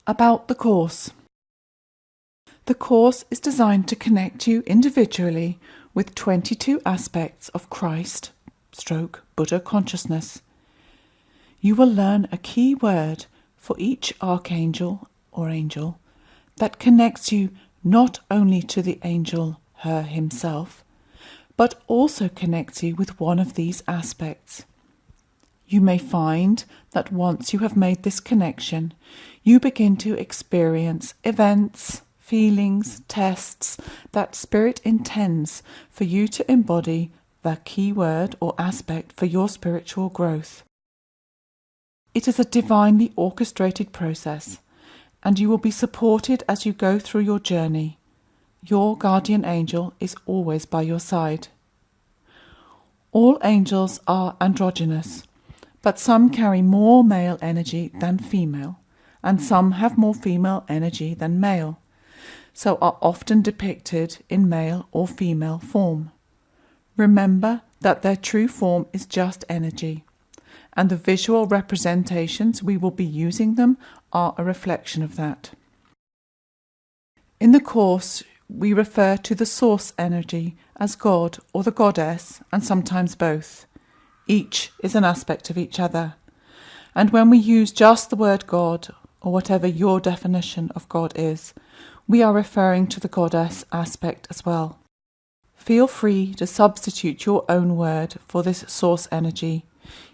About the course. The course is designed to connect you individually with 22 aspects of Christ/Buddha consciousness. You will learn a key word for each archangel or angel that connects you not only to the angel, her himself, but also connects you with one of these aspects. You may find that once you have made this connection, you begin to experience events, feelings, tests that Spirit intends for you to embody the key word or aspect for your spiritual growth. It is a divinely orchestrated process, and you will be supported as you go through your journey. Your guardian angel is always by your side. All angels are androgynous, but some carry more male energy than female, and some have more female energy than male, so are often depicted in male or female form. Remember that their true form is just energy, and the visual representations we will be using them are a reflection of that. In the course, we refer to the source energy as God or the goddess, and sometimes both. Each is an aspect of each other. And when we use just the word God, or whatever your definition of God is, we are referring to the goddess aspect as well. Feel free to substitute your own word for this source energy.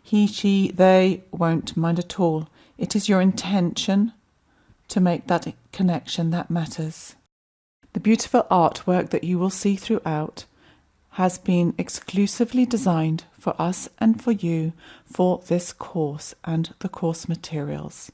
He, she, they won't mind at all. It is your intention to make that connection that matters. The beautiful artwork that you will see throughout has been exclusively designed for us and for you for this course and the course materials.